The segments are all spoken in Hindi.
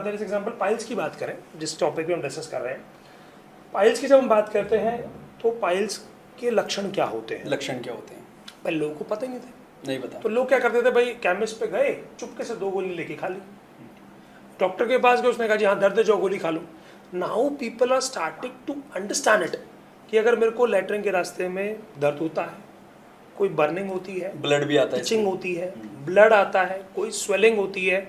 फॉर एग्जाम्पल पाइल्स की बात करें, जिस टॉपिक पे हम डिस्कस कर रहे हैं, पाइल्स की जब हम बात करते हैं तो पाइल्स के लक्षण क्या होते हैं? लक्षण क्या होते हैं? पहले लोगों को पता ही नहीं थे। नहीं पता। तो लोग क्या करते थे, भाई केमिस्ट पे गए, चुपके से 2 गोली लेके खा ली। डॉक्टर के पास गए, उसने कहा जी हाँ दर्द है, जो गोली खा लो। Now people are starting to understand it कि अगर मेरे को लेटरिन के रास्ते में दर्द होता है, कोई बर्निंग होती है, ब्लड भी आता है, इचिंग होती है, ब्लड आता है, कोई स्वेलिंग होती है,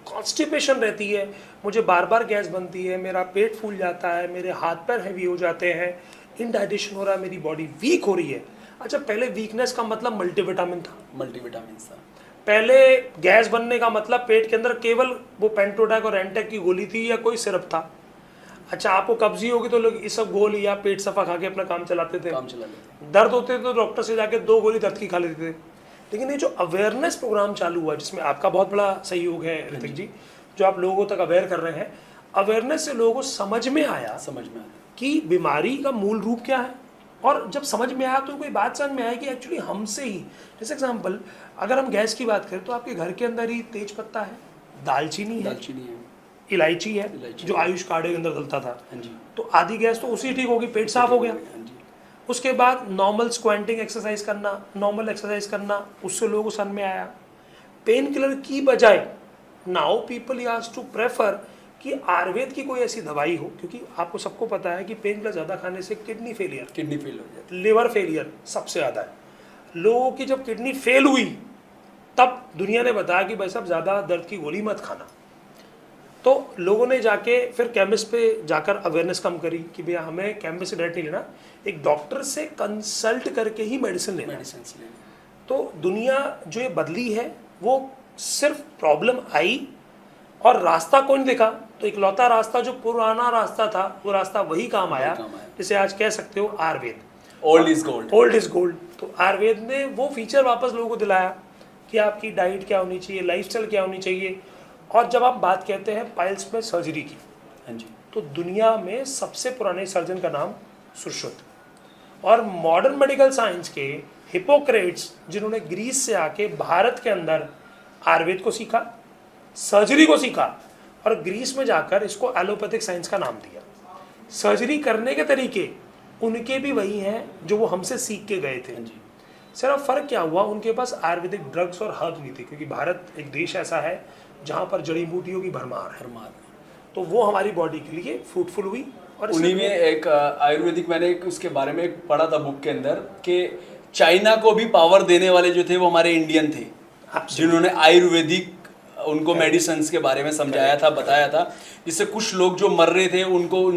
कॉन्स्टिपेशन रहती है, मुझे बार बार गैस बनती है, मेरा पेट फूल जाता है, मेरे हाथ पैर हैवी हो जाते हैं, इनडाइजेशन हो रहा है, मेरी बॉडी वीक हो रही है। अच्छा, पहले वीकनेस का मतलब मल्टीविटामिन था। मल्टीविटामिन था। पहले गैस बनने का मतलब पेट के अंदर केवल वो पेंटोटैक और एंटेक की गोली थी या कोई सिरप था। अच्छा, आपको कब्जी होगी तो लोग इस सब गोली या पेट सफा खा के अपना काम चलाते थे। दर्द होते थे तो डॉक्टर से जाके 2 गोली दर्द की खा लेते थे। लेकिन ये जो अवेयरनेस प्रोग्राम चालू हुआ, जिसमें आपका बहुत बड़ा सहयोग है ऋतिक जी, जो आप लोगों तक अवेयर कर रहे हैं, अवेयरनेस से लोगों को समझ में आया कि बीमारी का मूल रूप क्या है। और जब समझ में आया तो कोई बात समझ में आई कि एक्चुअली हमसे ही, जैसे एग्जाम्पल अगर हम गैस की बात करें तो आपके घर के अंदर ही तेज पत्ता है, दालचीनी है, इलायची है, जो आयुष काढ़े के अंदर डलता था। तो आधी गैस तो उसी ठीक होगी, पेट साफ हो गया। उसके बाद नॉर्मल स्क्वेंटिंग एक्सरसाइज करना, नॉर्मल एक्सरसाइज करना, उससे लोगों को समझ में आया। पेन किलर की बजाय now people has to prefer कि आयुर्वेद की कोई ऐसी दवाई हो, क्योंकि आपको सबको पता है कि पेन किलर ज़्यादा खाने से किडनी फेल हो जाती है, लिवर फेलियर सबसे ज़्यादा है। लोगों की जब किडनी फेल हुई तब दुनिया ने बताया कि भाई साहब ज़्यादा दर्द की गोली मत खाना। तो लोगों ने जाके फिर केमिस्ट पे जाकर अवेयरनेस कम करी कि भैया हमें केमिस्ट से डायरेक्ट नहीं लेना, एक डॉक्टर से कंसल्ट करके ही मेडिसिन लेना। तो दुनिया जो ये बदली है वो सिर्फ प्रॉब्लम आई और रास्ता कौन नहीं देखा, तो इकलौता रास्ता जो पुराना रास्ता था वो रास्ता वही काम आया, जिसे आज कह सकते हो Ayurveda. Old is gold. Old is gold. तो आयुर्वेद ने वो फीचर वापस लोगों को दिलाया कि आपकी डाइट क्या होनी चाहिए, लाइफस्टाइल क्या होनी चाहिए। और जब आप बात कहते हैं पाइल्स में सर्जरी की, तो दुनिया में सबसे पुराने सर्जन का नाम सुश्रुत, और मॉडर्न मेडिकल साइंस के हिपोक्रेट्स, जिन्होंने ग्रीस से आके भारत के अंदर आयुर्वेद को सीखा, सर्जरी को सीखा, और ग्रीस में जाकर इसको एलोपैथिक साइंस का नाम दिया। सर्जरी करने के तरीके उनके भी वही हैं जो वो हमसे सीख के गए थे। सिर्फ फ़र्क क्या हुआ, उनके पास आयुर्वेदिक ड्रग्स और हर्ब नहीं थे, क्योंकि भारत एक देश ऐसा है जहाँ पर जड़ी बूटियों की भरमार है। तो वो हमारी बॉडी के लिए फ्रूटफुल हुई। और उन्हीं में एक आयुर्वेदिक, मैंने एक उसके बारे में एक पढ़ा था बुक के अंदर कि चाइना को भी पावर देने वाले जो थे वो हमारे इंडियन थे, जिन्होंने आयुर्वेदिक उनको मेडिसिन के बारे में समझाया था, बताया था, जिससे कुछ लोग जो मर रहे थे उनको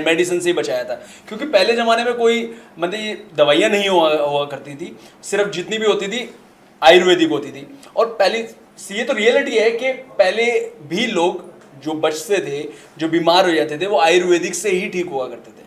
मेडिसिन से ही बचाया था। क्योंकि पहले ज़माने में कोई मतलब ये दवाइयाँ नहीं हुआ करती थी, सिर्फ जितनी भी होती थी आयुर्वेदिक होती थी। और पहले ये तो रियलिटी है कि पहले भी लोग जो बचते थे, जो बीमार हो जाते थे, वो आयुर्वेदिक से ही ठीक हुआ करते थे।